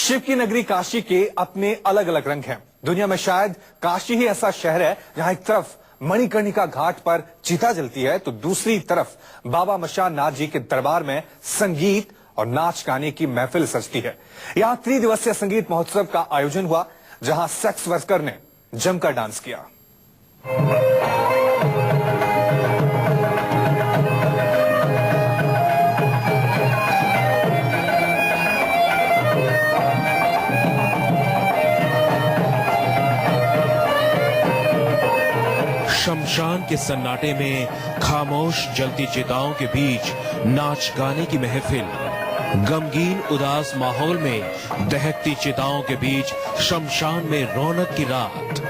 शिव की नगरी काशी के अपने अलग अलग रंग हैं। दुनिया में शायद काशी ही ऐसा शहर है जहां एक तरफ मणिकर्णिका घाट पर चिता जलती है तो दूसरी तरफ बाबा मशान नाथ जी के दरबार में संगीत और नाच गाने की महफिल सजती है। यहां 3 दिवसीय संगीत महोत्सव का आयोजन हुआ जहां सेक्स वर्कर ने जमकर डांस किया। शमशान के सन्नाटे में खामोश जलती चिताओं के बीच नाच गाने की महफिल, गमगीन उदास माहौल में दहकती चिताओं के बीच शमशान में रौनक की रात।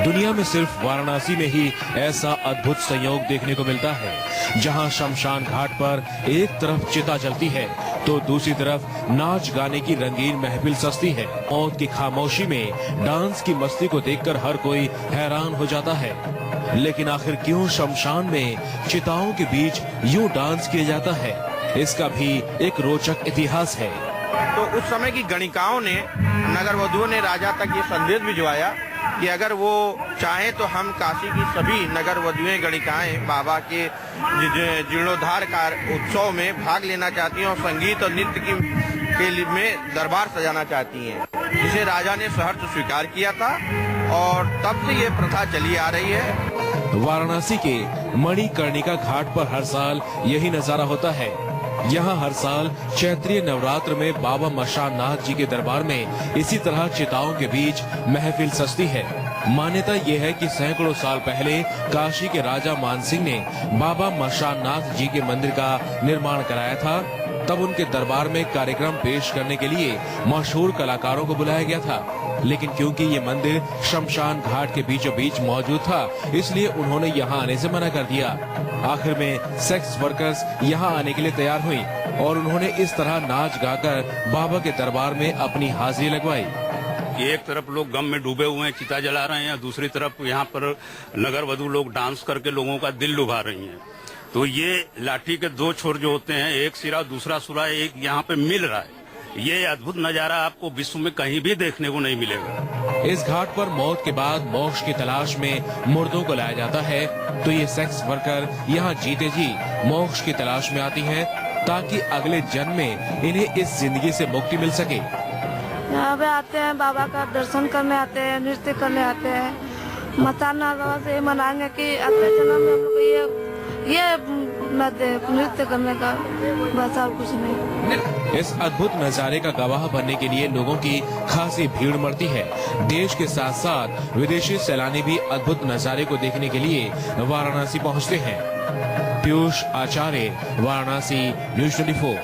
दुनिया में सिर्फ वाराणसी में ही ऐसा अद्भुत संयोग देखने को मिलता है, जहां शमशान घाट पर एक तरफ चिता जलती है तो दूसरी तरफ नाच गाने की रंगीन महफिल सजती है। मौत की खामोशी में डांस की मस्ती को देखकर हर कोई हैरान हो जाता है। लेकिन आखिर क्यों शमशान में चिताओं के बीच यूं डांस किया जाता है, इसका भी एक रोचक इतिहास है। तो उस समय की गणिकाओं ने, नगर वधुओं ने राजा तक ये संदेश भिजवाया कि अगर वो चाहे तो हम काशी की सभी नगर वधुएं गणिकाएं बाबा के जीर्णोद्धार का उत्सव में भाग लेना चाहती हैं और संगीत और नृत्य के लिए में दरबार सजाना चाहती हैं, जिसे राजा ने सहर्ष स्वीकार किया था और तब से ये प्रथा चली आ रही है। वाराणसी के मणिकर्णिका घाट पर हर साल यही नजारा होता है। यहाँ हर साल चैत्रीय नवरात्र में बाबा मशान नाथ जी के दरबार में इसी तरह चिताओं के बीच महफिल सजती है। मान्यता यह है कि सैकड़ों साल पहले काशी के राजा मानसिंह ने बाबा मशान नाथ जी के मंदिर का निर्माण कराया था। तब उनके दरबार में कार्यक्रम पेश करने के लिए मशहूर कलाकारों को बुलाया गया था, लेकिन क्योंकि ये मंदिर शमशान घाट के बीचों बीच मौजूद था, इसलिए उन्होंने यहाँ आने से मना कर दिया। आखिर में सेक्स वर्कर्स यहाँ आने के लिए तैयार हुई और उन्होंने इस तरह नाच गाकर बाबा के दरबार में अपनी हाजिरी लगवाई। एक तरफ लोग गम में डूबे हुए हैं, चिता जला रहे हैं, दूसरी तरफ यहाँ पर नगर वधु लोग डांस करके लोगों का दिल लुभा रही हैं। तो ये लाठी के 2 छोर जो होते हैं, एक सिरा दूसरा सुरा एक यहाँ पे मिल रहा है। ये अद्भुत नजारा आपको विश्व में कहीं भी देखने को नहीं मिलेगा। इस घाट पर मौत के बाद मोक्ष की तलाश में मुर्दों को लाया जाता है, तो ये सेक्स वर्कर यहाँ जीते जी मोक्ष की तलाश में आती हैं, ताकि अगले जन्म में इन्हें इस जिंदगी से मुक्ति मिल सके। यहाँ पे आते हैं, बाबा का दर्शन करने आते हैं, नृत्य करने आते हैं। मशान नाथ बाबा से मनाएंगे कि अगले जन्म में हम लोग ये नृत्य करने का, बस और कुछ नहीं। इस अद्भुत नजारे का गवाह बनने के लिए लोगों की खासी भीड़ उमड़ती है। देश के साथ साथ विदेशी सैलानी भी अद्भुत नजारे को देखने के लिए वाराणसी पहुंचते हैं। पीयूष आचार्य, वाराणसी, न्यूज़ 24।